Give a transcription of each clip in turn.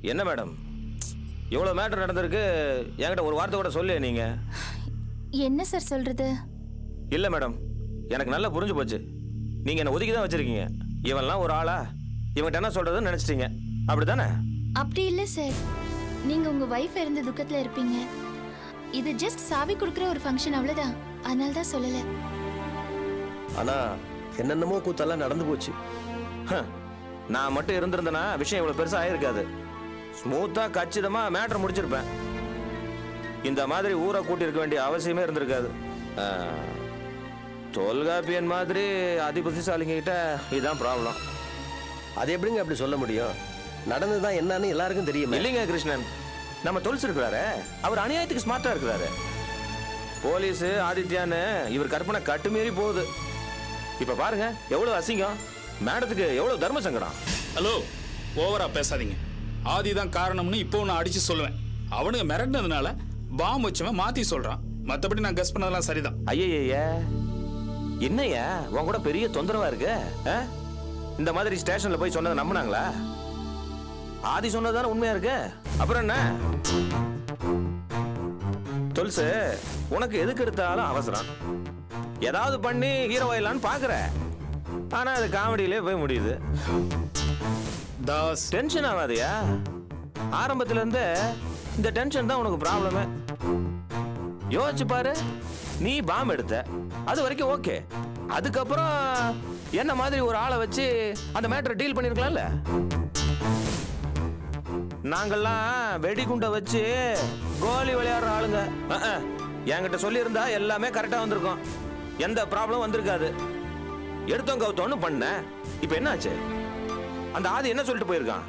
என்ன மேடம், இவ்வளோ மேட்டர் நடந்திருக்கு, என்கிட்ட ஒரு வார்த்தை கூட சொல்லு நீங்க. என்ன சார் சொல்றது? இல்லை மேடம், எனக்கு நல்லா புரிஞ்சு போச்சு. நீங்க என்ன ஒதுக்கி தான் வச்சிருக்கீங்க. இவன்லாம் ஒரு ஆளா, இவன்கிட்ட என்ன சொல்றதுன்னு நினைச்சிட்டீங்க, அப்படித்தானே? அப்படி இல்ல சார், நீங்க உங்க வைஃப் இறந்த துக்கத்துல இருப்பீங்க. இது ஜஸ்ட் சாவி கொடுக்குற ஒரு ஃபங்க்ஷன், அவ்வளவுதான். அதனால தான் சொல்லல. ஆனா என்னென்னமோ கூத்தெல்லாம் நடந்து போச்சு. நான் மட்டும் இருந்திருந்தேன்னா விஷயம் இவ்வளவு பெருசா ஆயிருக்காது. ஸ்மூத்தா கச்சிதமா மேட்டர் முடிச்சிருப்பேன். இந்த மாதிரி ஊரை கூட்டி இருக்க வேண்டிய அவசியமே இருந்திருக்காது. தொல்காப்பியன் மாதிரி அதிபுத்திசாலிங்க கிட்ட இதுதான் ப்ராப்ளம். அது எப்படிங்க அப்படி சொல்ல முடியும்? நடந்ததுதான் என்னன்னு எல்லாருக்கும் தெரியும். இல்லைங்க கிருஷ்ணன், நம்ம தொல்ஸ் இருக்கிறாரு, அவர் அநியாயத்துக்கு ஸ்மார்ட்டா இருக்கிறாரு. போலீஸ் ஆதித்யான்னு இவர் கற்பனை கட்டுமீறி போகுது. இப்ப பாருங்க எவ்வளவு அசிங்கம், மேடத்துக்கு எவ்வளவு தர்ம சங்கடம். ஹலோ, ஓவரா பேசாதீங்க. ஆதி தான் காரணம்னு இப்போ நான் அடிச்சு சொல்லுவேன். அவனுங்க மிரட்டினதுனால பாம் வச்சவன் மாத்தி சொல்றான். மத்தபடி நான் கெஸ் பண்ணதெல்லாம் சரிதான். ஐயய்ய, என்னையா உன் கூட பெரிய தொந்தரவா இருக்கு? இந்த மாதிரி ஸ்டேஷன்ல போய் சொன்னதை நம்பினாங்களா? ஆதி சொன்னதான உண்மையா இருக்கு. அப்புறம் என்ன தொல்சு, உனக்கு எதுக்கு எடுத்தாலும் அவசரம். ஏதாவது பண்ணி ஹீரோ ஆயிடலான்னு பாக்குற, ஆனா அது காமெடியிலே போய் முடியுது. தாஸ், டென்ஷன் ஆகாதியா? ஆரம்பத்துல இருந்து இந்த டென்ஷன் தான் உனக்கு ப்ராப்ளமே. யோசிச்சு பாரு, நீ பாம் எடுத்த, அது வரைக்கும் ஓகே. அதுக்கப்புறம் என்ன மாதிரி ஒரு ஆளை வச்சு அந்த மேட்டரை டீல் பண்ணிருக்கலாம்ல. நாங்கெல்லாம் வெடிகுண்டை வச்சு கோலி விளையாடுற ஆளுங்க. என்கிட்ட சொல்லி இருந்தா எல்லாமே கரெக்டா வந்திருக்கும், எந்த ப்ராப்ளம் வந்திருக்காது. எடுத்தோம் கவுத்தோன்னு பண்ண. இப்ப என்ன ஆச்சு? அந்த ஆதி என்ன சொல்லிட்டு போயிருக்கான்?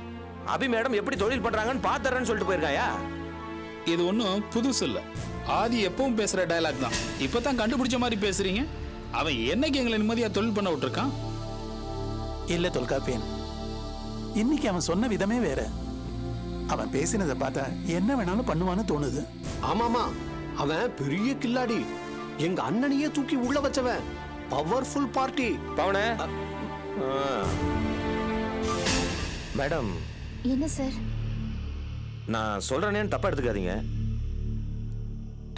அபி மேடம் எப்படி தொழில் பண்றாங்கன்னு பாத்துறேன்னு சொல்லிட்டு போயிருக்காயா? இது ஒன்றும் புதுசு இல்ல. ஆதி எப்பவும் பேசுற டயலாக் தான். இப்பதான் கண்டுபிடிச்ச மாதிரி பேசுறீங்க. அவன் என்னைக்கு எங்களை நிம்மதியா தொழில் பண்ண விட்டுருக்கான்? இல்ல தொல்காப்பியன், இன்னைக்கு அவன் சொன்ன விதமே வேற. அவன் பேசினதை பார்த்தா என்ன வேணாலும் பண்ணுவான்னு தோணுது. ஆமாமா, அவன் பெரிய கில்லாடி. எங்க அண்ணனையே தூக்கி உள்ள வச்சவன். Powerful party. பவன மேடம். என்ன சார்? நான் சொல்றேன்னு தப்பா எடுத்துக்காதீங்க.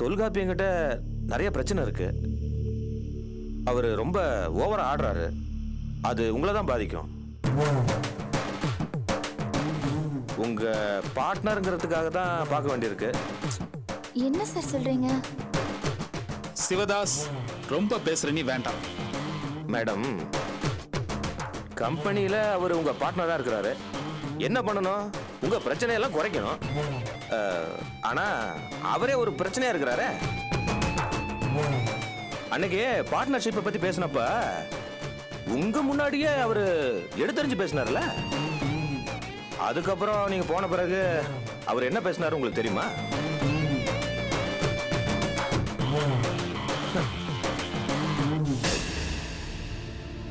தொல்காப்பியங்கிட்ட நிறைய பிரச்சனை இருக்கு. அவரு ரொம்ப ஓவரா ஆடுறாரு. அது உங்களை தான் பாதிக்கும். உங்க பார்ட்னருங்கிறதுக்காக தான் பார்க்க வேண்டியிருக்கு. என்ன சார் சொல்றீங்க? சிவதாஸ், ரொம்ப பேசுற நீ வேண்டாம். மேடம், கம்பெனியில அவர் உங்க பார்ட்னரா இருக்கிறாரு. என்ன பண்ணணும்? உங்க பிரச்சனையெல்லாம் குறைக்கணும். ஆனா அவரே ஒரு பிரச்சனையா இருக்கிறாரு. அன்னைக்கு பார்ட்னர்ஷிப்பை பத்தி பேசினப்ப உங்க முன்னாடியே அவரு எடுத்தறிஞ்சு பேசினார்ல. அதுக்கப்புறம் நீங்க போன பிறகு அவர் என்ன பேசினாரு உங்களுக்கு தெரியுமா?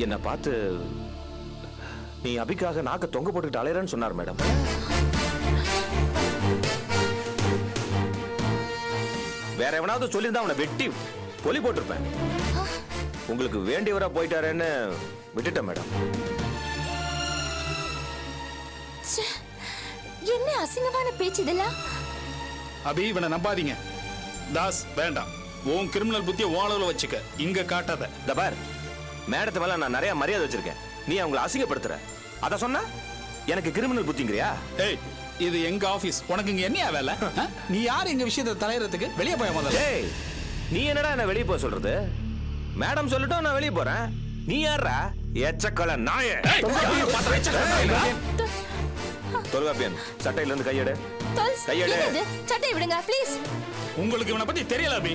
என்ன பார்த்து நீ அபிக்காக நாக்க தொங்க போட்டுக்கிட்டு அலையறன்னு சொன்னார் மேடம். வேற எவனாவது சொல்லியிருந்தா அவனை வெட்டி கொலி போட்டிருப்பேன். உங்களுக்கு வேண்டியவரா போயிட்டாரேன்னு விட்டுட்டேன் மேடம். என்ன அசிங்கமான பேச்சு இதெல்லாம்? அபி, இவனை நம்பாதீங்க. தாஸ், வேண்டாம். உன் கிரிமினல் புத்தியை ஓனர்ல வச்சுக்க, இங்க காட்டாத. இந்த பார், மேடத்து மேல நான் நிறைய மரியாதை வச்சிருக்கேன். நீ அவங்களை அசிங்கப்படுத்துற. அத சொன்னா எனக்கு கிரிமினல் புத்திங்கிறியா? ஏய், இது எங்க ஆபீஸ். உனக்கு இங்க என்ன வேலை? நீ யார் எங்க விஷயத்தை தலையறதுக்கு? வெளியே போய முதல்ல. ஏய், நீ என்னடா என்ன வெளியே போக சொல்றது? மேடம் சொல்லட்டும், நான் வெளியே போறேன். நீ யாரா? எச்சக்கல நாயே. தொல்காப்பியன், சட்டையில இருந்து கையெடு. கையெடு. சட்டை விடுங்க ப்ளீஸ். உங்களுக்கு இவனை பத்தி தெரியல அபி.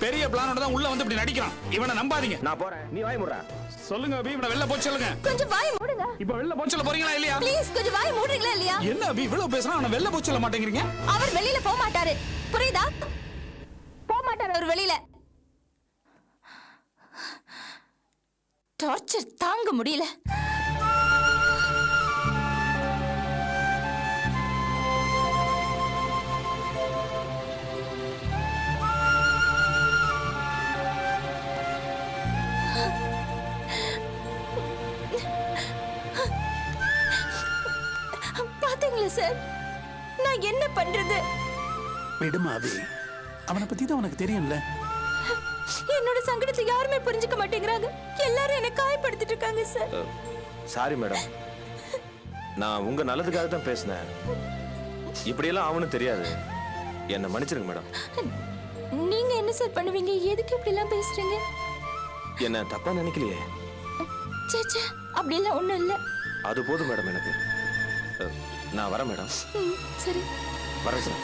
பெரிய பிளானோட தான் உள்ள வந்து இப்படி நடிக்கிறான். இவனை நம்பாதீங்க. நான் போறேன், நீ வாய் மூடுற. சொல்லுங்க அபி, இவனை வெளில போச்சு சொல்லுங்க. கொஞ்சம் வாய் மூடுங்க. இப்ப வெளில போச்சு சொல்ல போறீங்களா இல்லையா? ப்ளீஸ் கொஞ்சம் வாய் மூடுறீங்களா இல்லையா? என்ன அபி இவ்வளவு பேசுறான், அவனை வெளில போச்சு சொல்ல மாட்டேங்கிறீங்க? அவர் வெளியில போக மாட்டாரு, புரியுதா? போக மாட்டாரு அவர் வெளியில. டார்ச்சர் தாங்க முடியல. பாத்தீங்களா சார், நான் என்ன பண்றது? விடுமா அபி, அவனை பத்தி தான் உனக்கு தெரியும்ல. என்னோட சங்கடத்தை யாருமே புரிஞ்சுக்க மாட்டேங்கிறாங்க. எல்லாரும் என்ன காயப்படுத்திட்டு இருக்காங்க சார். சாரி மேடம், நான் உங்க நல்லதுக்காக தான் பேசினேன். இப்படியெல்லாம் அவனும் தெரியாது. என்ன மன்னிச்சிருங்க மேடம். நீங்க என்ன சார் பண்ணுவீங்க? எதுக்கு இப்படி எல்லாம் பேசுறீங்க? என்ன தப்பா நினைக்கலையே? சேச்சே, அப்படி எல்லாம் ஒண்ணும் இல்ல. அது போதும் மேடம் எனக்கு. நான் வரேன் மேடம். சரி, வரேன் சார்.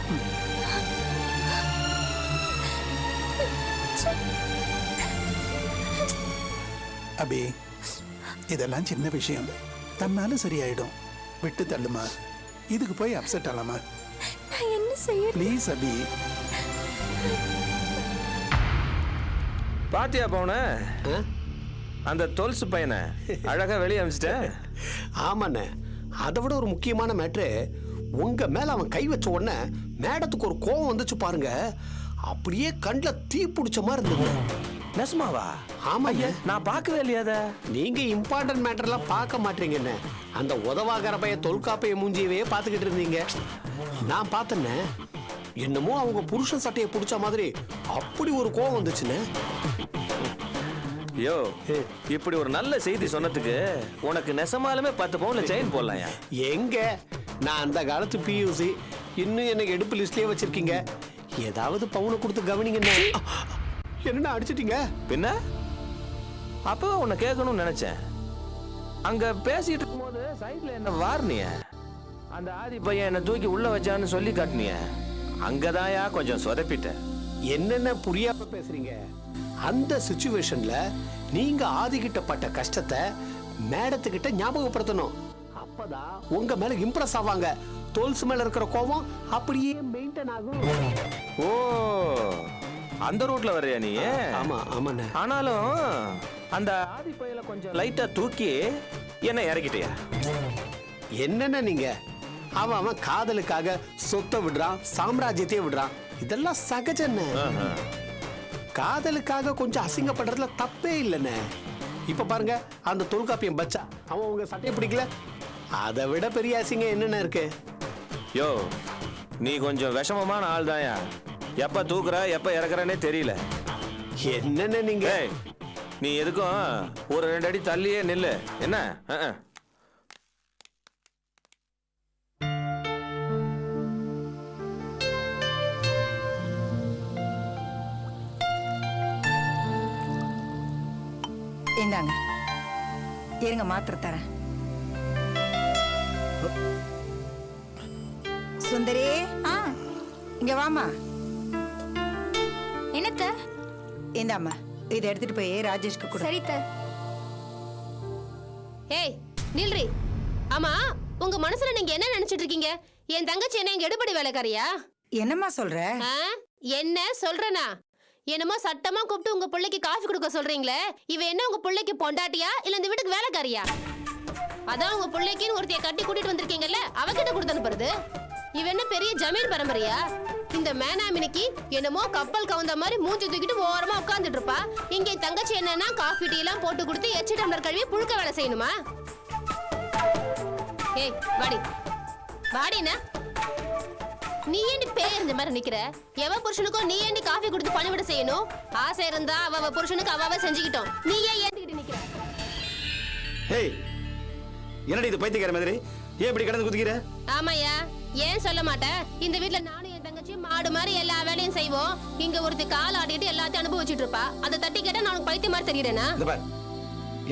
அபி, இதெல்லாம் சின்ன விஷயம், தன்னால சரியாயிடும். விட்டு தள்ளுமா. இதுக்கு போய் அப்செட் ஆலாமா? நான் என்ன செய்ய? ப்ளீஸ் அபி. பாத்தியா போன அந்த தொல்சு பையனை அழகா வெளியே அமிச்சிட்டேன். ஆமாண்ணே, அதை விட ஒரு முக்கியமான மேட்ரு, உங்க மேல அவன் கை வச்ச உடனே மேடத்துக்கு ஒரு கோவம் வந்துச்சு பாருங்க. அப்படியே கண்ணில் தீ பிடிச்ச மாதிரி இருந்தது. நெசமாவா? ஆமாங்க, நான் பார்க்கவே இல்லையா அத. நீங்க இம்பார்ட்டன்ட் மேட்டர்லாம் பார்க்க மாட்டீங்கன்னு அந்த உதவாகர பைய தொல்காப்பைய மூஞ்சியவே பார்த்துக்கிட்டு இருந்தீங்க. நான் பார்த்தேன்னே, என்னமோ அவங்க புருஷன் சட்டையை பிடிச்ச மாதிரி அப்படி ஒரு கோவம் வந்துச்சுன்னு. யோ, இப்படி ஒரு நல்ல செய்தி சொன்னதுக்கு உனக்கு நெசமாலுமே 10 பவுன்ல செயின் போடலாம். எங்க நான் அந்த காலத்து பியூசி, இன்னும் எனக்கு எடுப்பு லிஸ்ட்லயே வச்சிருக்கீங்க. ஏதாவது பவுனை கொடுத்து கவனிங்க. என்ன அடிச்சிட்டீங்க? பின்ன அப்பவே உன்னை கேட்கணும்னு நினைச்சேன். அங்க பேசிட்டு இருக்கும்போது சைட்ல என்ன வார்னிய, அந்த ஆதி பையன் என்ன தூக்கி உள்ள வச்சான்னு சொல்லி காட்டினிய. அங்கதாயா கொஞ்சம் சொதப்பிட்ட. என்னென்ன புரியாம பேசுறீங்க? அந்த சிச்சுவேஷன்ல நீங்க ஆதிக்கிட்ட பட்ட கஷ்டத்தை மேடத்துக்கிட்ட ஞாபகப்படுத்தணும். அப்பதான் உங்க மேல இம்ப்ரெஸ் ஆவாங்க. தோல்ஸ் மேல இருக்கிற கோவம் அப்படியே மெயின்டைன் ஆகும். ஓ, அந்த ரூட்ல வர்றியா நீ? ஆமா ஆமாண்ணே. ஆனாலும் அந்த ஆதி பையல கொஞ்சம் லைட்டா தூக்கி என்ன இறக்கிட்டியா? என்னென்ன நீங்க, அவன் காதலுக்காக சொத்தை விடுறான், சாம்ராஜ்யத்தையே விடுறான். இதெல்லாம் சகஜன்னு. காதலுக்காக கொஞ்சம் அசிங்கப்படுறதுல தப்பே இல்லைண்ணே. இப்ப பாருங்க, அந்த தொல்காப்பியம் பச்சா அவன் உங்க சட்டையை பிடிக்கல. அதை விட பெரிய அசிங்கம் என்னென்ன இருக்கு? யோ, நீ கொஞ்சம் விஷமமான ஆள் தாயா. எப்ப தூக்குற எப்ப இறக்குறனே தெரியல. என்னென்ன நீங்க? நீ எதுக்கும் ஒரு 2 அடி தள்ளியே நில்லு. என்ன? இந்தாங்க, இருங்க, மாத்திரை தரேன். சுந்தரி, இங்க வாமா. என்னத்த? இந்தாம்மா, இதை எடுத்துட்டு போய் ராஜேஷ்க்கு கொடு. சரித்த. ஏய் நில்றி. ஆமா, உங்க மனசுல நீங்க என்ன நினைச்சிட்டு இருக்கீங்க? என் தங்கச்சி என்ன எங்க எடுபடி வேலைக்காரியா? என்னம்மா சொல்ற? என்ன சொல்றனா? என்னமோ சட்டமா கூப்பிட்டு உங்க பிள்ளைக்கு காஃபி கொடுக்க சொல்றீங்களே, இவ என்ன உங்க பிள்ளைக்கு பொண்டாட்டியா இல்ல இந்த வீட்டுக்கு வேலைக்காரியா? அதான் உங்க பிள்ளைக்குன்னு ஒருத்தைய கட்டி கூட்டிட்டு வந்திருக்கீங்கல்ல, அவகிட்ட கொடுத்து அனுப்புறது. இவ என்ன பெரிய ஜமீன் பரம்பரையா? இந்த மேனாமினிக்கு என்னமோ கப்பல் கவுந்த மாதிரி மூஞ்சி தூக்கிட்டு ஓரமா உட்கார்ந்துட்டு இருப்பா. இங்க தங்கச்சி என்னன்னா காஃபி டீ எல்லாம் போட்டு கொடுத்து எச்சி டம்ளர் கழுவி புழுக்க வேலை செய்யணுமா? ஏய் வாடி வாடினா, நீ ஏண்டி பேர் மாதிரி நிக்கிற? எவ புருஷனுக்கும் நீ ஏண்டி காஃபி கொடுத்து பணிவிட செய்யணும்? ஆசை இருந்தா அவ புருஷனுக்கு அவ செஞ்சுக்கிட்டோம். நீ ஏன் ஏத்துக்கிட்டு நிக்கிற? ஏய், என்னடி இது பைத்தியக்கார மாதிரி? ஏன் இப்படி கடந்து குதிக்கிற? ஆமாயா, ஏன் சொல்ல மாட்டேன்? இந்த வீட்ல நானும் என் தங்கச்சி மாடு மாதிரி எல்லா வேலையும் செய்வோம். இங்க ஒருத்தி கால் ஆடிட்டு எல்லாத்தையும் அனுபவிச்சுட்டு இருப்பா. அதை தட்டி கேட்டா நான் பைத்திய மாதிரி தெரியுறேனா?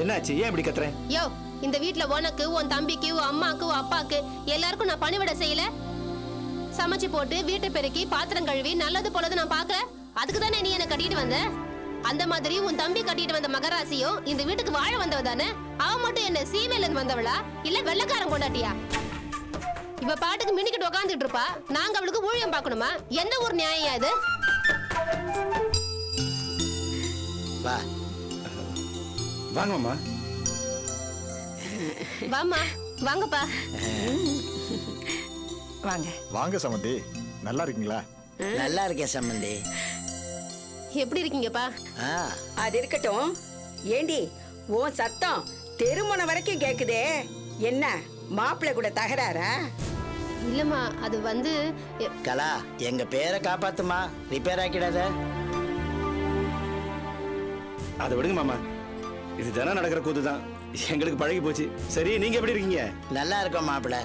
என்னாச்சு? ஏன் இப்படி கத்துற? யோ, இந்த வீட்ல உனக்கு, உன் தம்பிக்கு, உன் அம்மாக்கு, உன் அப்பாக்கு எல்லாருக்கும் நான் பணிவிட செய்யல? சமைச்சு போட்டு வீட்டை பெருக்கி பாத்திரம் கழுவி நல்லது போலது நான் பாக்கல? அதுக்கு தானே நீ என்ன கட்டிட்டு வந்த? அந்த மாதிரி உன் தம்பி கட்டிட்டு வந்த மகராசியும் இந்த வீட்டுக்கு வாழ வந்தவ தானே? அவ மட்டும் என்ன சீமையில இருந்து வந்தவளா இல்ல வெள்ளக்காரன் கொண்டாட்டியா? இவ பாட்டுக்கு மினிக்கிட்டு உட்காந்துட்டு இருப்பா, நாங்க அவளுக்கு ஊழியம் பார்க்கணுமா? எந்த ஒரு நியாயம் இது? வாங்கம்மா. வாமா, வாங்கப்பா. வாங்க வாங்க சம்பந்தி, நல்லா இருக்கீங்களா? நல்லா இருக்கேன் சம்பந்தி. எப்படி இருக்கீங்கப்பா? அது இருக்கட்டும். ஏண்டி உன் சத்தம் தெருமணம் வரைக்கும் கேக்குதே, என்ன மாப்பிள்ளை கூட தகராறா? இல்லம்மா அது வந்து கலா எங்க பேரை காப்பாத்துமா, ரிப்பேர் ஆக்கிடாத. அதை விடுங்க மாமா, இது தினம் நடக்கிற கூத்து தான், எங்களுக்கு பழகி போச்சு. சரி, நீங்க எப்படி இருக்கீங்க? நல்லா இருக்கோம் மாப்பிள்ள.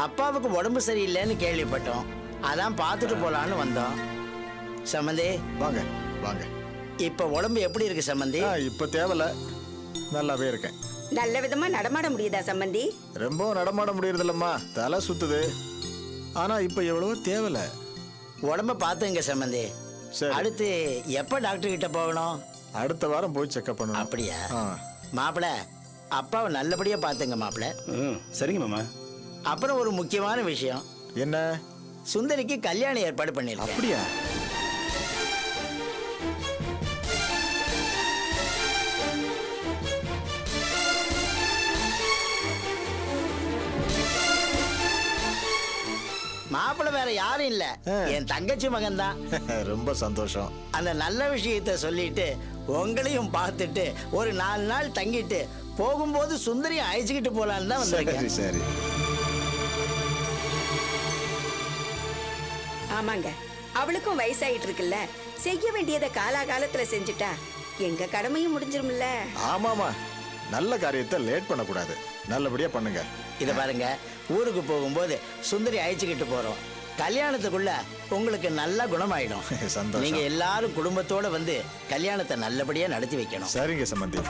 அப்பாவுக்கு உடம்பு சரியில்லைன்னு கேள்விப்பட்டோம், அதான் பார்த்துட்டு போலான்னு வந்தோம். சம்பந்தி வாங்க வாங்க. இப்ப உடம்பு எப்படி இருக்கு சம்பந்தி? இப்ப தேவல, நல்லாவே இருக்கேன். நல்ல விதமா நடமாட முடியுதா சம்பந்தி? ரொம்ப நடமாட முடியறதில்லம்மா, தலை சுத்துது. ஆனா இப்ப எவ்வளவோ தேவல. உடம்ப பார்த்துங்க சம்பந்தி. சரி. அடுத்து எப்ப டாக்டர் கிட்ட போகணும்? அடுத்த வாரம் போய் செக்அப் பண்ணணும். அப்படியா? ஆ. மாப்பிள்ள அப்பாவை நல்லபடியா பார்த்துங்க மாப்பிள்ள. சரிங்க மாமா. அப்புறம் ஒரு முக்கியமான விஷயம், என்ன? சுந்தரிக்கு கல்யாணம் ஏற்பாடு பண்ணிருக்கேன். அப்படியா? மாப்பிள்ள வேற யாரும் இல்ல, என் தங்கச்சி மகன் தான். ரொம்ப சந்தோஷம். அந்த நல்ல விஷயத்த சொல்லிட்டு உங்களையும் பார்த்துட்டு ஒரு 4 நாள் தங்கிட்டு போகும்போது சுந்தரியை அழைச்சிக்கிட்டு போலான்னு தான் சரி வந்திருக்கேன். சரி. ஆமாங்க, அவளுக்கும் வயசாயிட்டு இருக்குல்ல, செய்ய வேண்டியதை காலாகாலத்துல செஞ்சுட்டா எங்க கடமையும் முடிஞ்சிரும்ல. ஆமாமா, நல்ல காரியத்தை லேட் பண்ணக்கூடாது, நல்லபடியா பண்ணுங்க. இத பாருங்க, ஊருக்கு போகும்போது சுந்தரி அழைச்சிக்கிட்டு போறோம். கல்யாணத்துக்குள்ள உங்களுக்கு நல்ல குணமாயிடும். சந்தோஷம். நீங்க எல்லாரும் குடும்பத்தோட வந்து கல்யாணத்தை நல்லபடியா நடத்தி வைக்கணும். சரிங்க சம்பந்தி.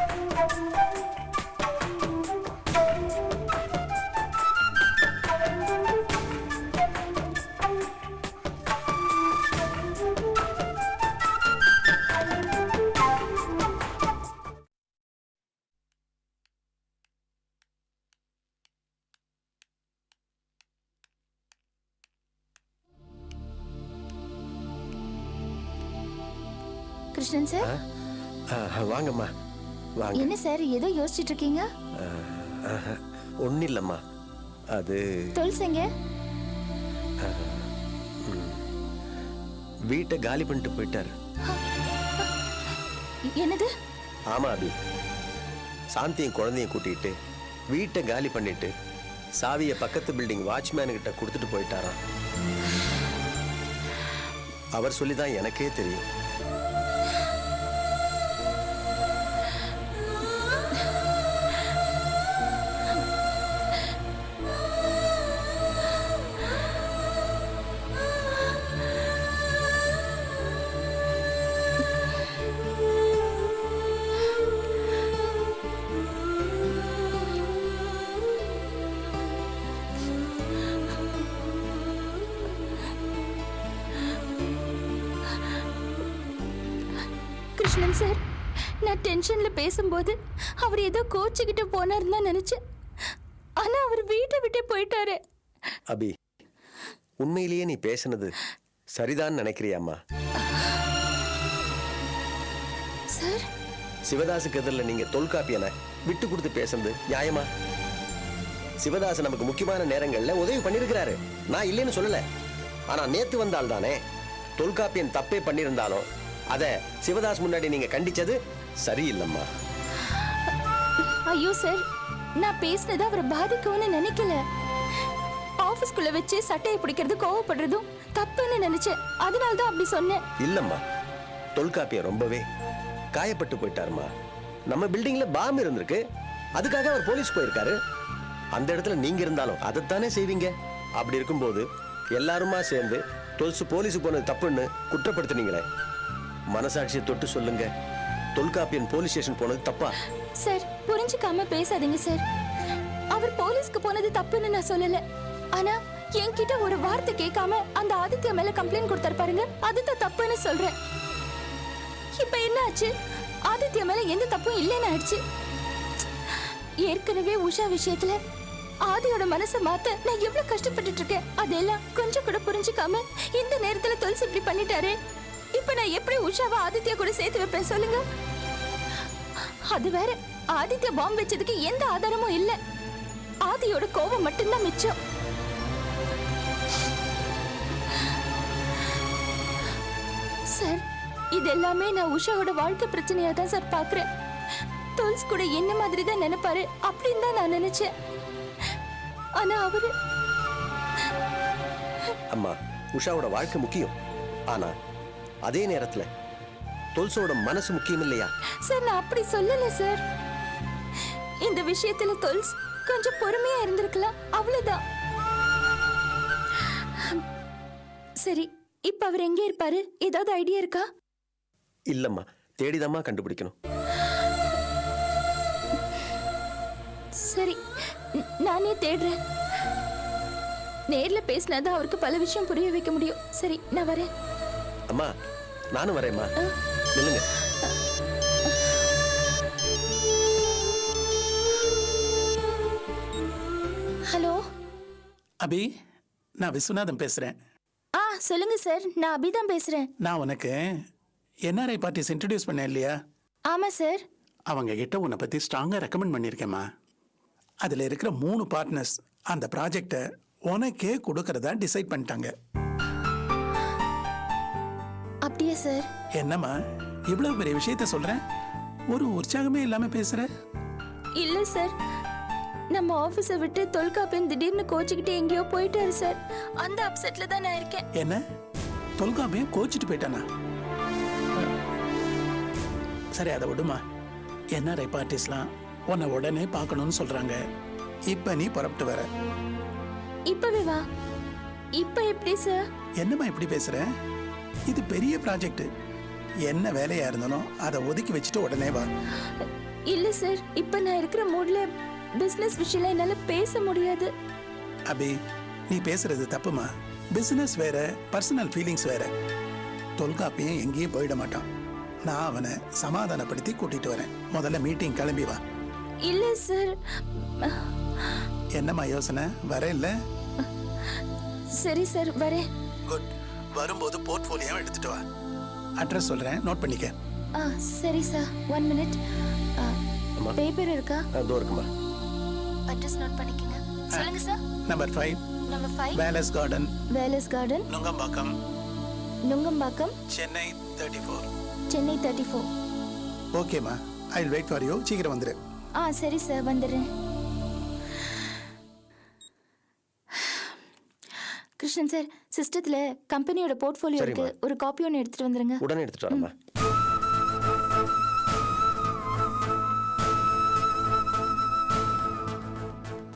கிருஷ்ணன் சார். வாங்கம்மா வாங்க. என்ன சார் ஏதோ யோசிச்சுட்டு இருக்கீங்க? ஒன்றும் இல்லைம்மா, அது தொல்சங்க வீட்டை காலி பண்ணிட்டு போயிட்டாரு. என்னது? ஆமா அபி, சாந்தியும் குழந்தையும் கூட்டிட்டு வீட்டை காலி பண்ணிட்டு சாவியை பக்கத்து பில்டிங் வாட்ச்மேன் கிட்ட கொடுத்துட்டு போயிட்டாராம். அவர் சொல்லிதான் எனக்கே தெரியும். கிருஷ்ணன் சார், நான் டென்ஷன்ல பேசும்போது அவர் ஏதோ கோச்சுக்கிட்டு போனாருன்னு தான் நினைச்சேன். ஆனா அவர் வீட்டை விட்டு போயிட்டாரு. அபி, உண்மையிலேயே நீ பேசுனது சரிதான் நினைக்கிறியாம்மா? சார், சிவதாசுக்கு எதிரில் நீங்க தொல்காப்பியனை விட்டு கொடுத்து பேசுனது நியாயமா? சிவதாசு நமக்கு முக்கியமான நேரங்கள்ல உதவி பண்ணிருக்கிறாரு, நான் இல்லைன்னு சொல்லல. ஆனா நேத்து வந்தால் தானே, தொல்காப்பியன் தப்பே பண்ணிருந்தாலும் அத சிவதாஸ் முன்னாடி நீங்க கண்டிச்சது சரியில்லம்மா. ஐயோ சார், நான் பேசினது அவரை பாதிக்கும்னு நினைக்கல. ஆபீஸ்க்குள்ள வச்சு சட்டையை பிடிக்கிறது கோவப்படுறதும் தப்புன்னு நினைச்சேன், அதனால தான் அப்படி சொன்னேன். இல்லம்மா, தொல்காப்பியன் ரொம்பவே காயப்பட்டு போயிட்டாருமா. நம்ம பில்டிங்ல பாம்பு இருந்திருக்கு, அதுக்காக அவர் போலீஸ் போயிருக்காரு. அந்த இடத்துல நீங்க இருந்தாலும் அதைத்தானே செய்வீங்க. அப்படி இருக்கும்போது எல்லாருமா சேர்ந்து தொல்சு போலீஸுக்கு போனது தப்புன்னு குற்றப்படுத்தினீங்களே, மனசாட்சியை தொட்டு சொல்லுங்க, தொல்காப்பியன் போலீஸ் ஸ்டேஷன் போனது தப்பா? சார், புரிஞ்சுக்காம பேசாதீங்க சார். அவர் போலீஸ்க்கு போனது தப்புன்னு நான் சொல்லல. ஆனா என்கிட்ட ஒரு வார்த்தை கேட்காம அந்த ஆதித்யா மேல கம்ப்ளைண்ட் கொடுத்தாரு பாருங்க, அதுதான் தப்புன்னு சொல்றேன். இப்ப என்ன ஆச்சு? ஆதித்யா மேல எந்த தப்பும் இல்லைன்னு ஆயிடுச்சு. ஏற்கனவே உஷா விஷயத்துல ஆதியோட மனசை மாத்த நான் எவ்வளவு கஷ்டப்பட்டுட்டு இருக்கேன். அதெல்லாம் கொஞ்சம் கூட புரிஞ்சுக்காம இந்த நேரத்துல துளசி இப்படி பண்ணிட்டாரு. இப்ப நான் எப்படி உஷாவை ஆதித்யா கூட சேர்த்து வைப்பேன் சொல்லுங்க? அது வேற, ஆதித்யா பாம்பு வச்சதுக்கு எந்த ஆதாரமும் இல்ல. ஆதியோட கோபம் மட்டும்தான் மிச்சம். சார், இதெல்லாமே நான் உஷாவோட வாழ்க்கை பிரச்சனையா தான் சார் பாக்குறேன். துளசி கூட என்ன மாதிரி தான் நினைப்பாரு அப்படின்னு தான் நான் நினைச்சேன். ஆனா அவரு அம்மா, உஷாவோட வாழ்க்கை முக்கியம். ஆனா அதே நேரத்துல தொல்சோட மனசு முக்கியம் இல்லையா? சார் நான் அப்படி சொல்லல சார். இந்த விஷயத்துல தொல்ஸ் கொஞ்சம் பொறுமையா இருந்திருக்கலாம், அவ்வளவுதான். சரி, இப்ப அவர் எங்க இருப்பாரு? ஏதாவது ஐடியா இருக்கா? இல்லம்மா, தேடிதாம்மா கண்டுபிடிக்கணும். சரி, நானே தேடுறேன். நேர்ல பேசினாதான் அவருக்கு பல விஷயம் புரிய வைக்க முடியும். சரி, நான் வரேன். அம்மா, நானும் வரேம்மா. நில்லுங்க. ஹலோ. அபி, நான் விஸ்வநாதன் பேசுறேன். சொல்லுங்க சார், நான் அபிதான் பேசுறேன். நான் உனக்கு என்ஆர்ஐ பார்ட்டிஸ் இன்ட்ரடியூஸ் பண்ணேன் இல்லையா? ஆமா சார். அவங்க கிட்ட உன்னை பத்தி ஸ்ட்ராங்கா ரெக்கமெண்ட் பண்ணியிருக்கேம்மா. அதுல இருக்கிற 3 பார்ட்னர்ஸ் அந்த ப்ராஜெக்டை உனக்கே கொடுக்கறதா டிசைட் பண்ணிட்டாங்க. அப்படியே சார்? என்னம்மா இவ்வளவு பெரிய விஷயத்த சொல்றேன், ஒரு உற்சாகமே இல்லாம பேசுற? இல்ல சார், நம்ம ஆபீஸை விட்டு தொல்காப்பியன் திடீர்னு கோச்சிக்கிட்டு எங்கேயோ போயிட்டாரு சார். அந்த அப்செட்ல தான் நான் இருக்கேன். என்ன, தொல்காப்பியம் கோச்சிட்டு போயிட்டானா? சரி, அதை விடுமா. என்ஆர்ஐ பார்ட்டிஸ்லாம் உன்னை உடனே பார்க்கணும்னு சொல்றாங்க. இப்ப நீ புறப்பட்டு வர. இப்பவே வா? இப்ப எப்படி சார்? என்னம்மா இப்படி பேசுற? இது பெரிய ப்ராஜெக்ட். என்ன வேலையா இருந்தாலும் அதை ஒதுக்கி வச்சுட்டு உடனே வா. இல்ல சார், இப்ப நான் இருக்கிற மூட்ல பிசினஸ் விஷயம்ல என்னால பேச முடியாது. அபி, நீ பேசுறது தப்புமா. பிசினஸ் வேற, பர்சனல் ஃபீலிங்ஸ் வேற. தொல்காப்பியம் எங்கேயும் போயிட மாட்டான். நான் அவனை சமாதானப்படுத்தி கூட்டிட்டு வரேன். முதல்ல மீட்டிங் கிளம்பி வா. இல்ல சார். என்னம்மா யோசனை? வர இல்ல? சரி சார், வரேன். குட். வரும்போது போர்ட்ஃபோலியோ எடுத்துட்டு வா. அட்ரஸ் சொல்றேன், நோட் பண்ணிக்க. சரி சார், 1 மினிட். பேப்பர் இருக்கா? அதோ இருக்குமா. அட்ரஸ் நோட் பண்ணிக்கங்க. சொல்லுங்க sir. Number 5. Number 5. Wallace Garden. Wallace Garden, Nungambakkam, Nungambakkam, Chennai 34. Chennai 34. ஓகேம்மா, I will wait for you. சீக்கிரம் வந்துரு. சரி சார், வந்துடுறேன். கிருஷ்ணன் சார், சிஸ்டத்துல கம்பெனியோட போர்ட்ஃபோலியோ இருக்கு. ஒரு காப்பி ஒன்று எடுத்துட்டு வந்துருங்க. உடனே எடுத்துட்டு வரேம்மா.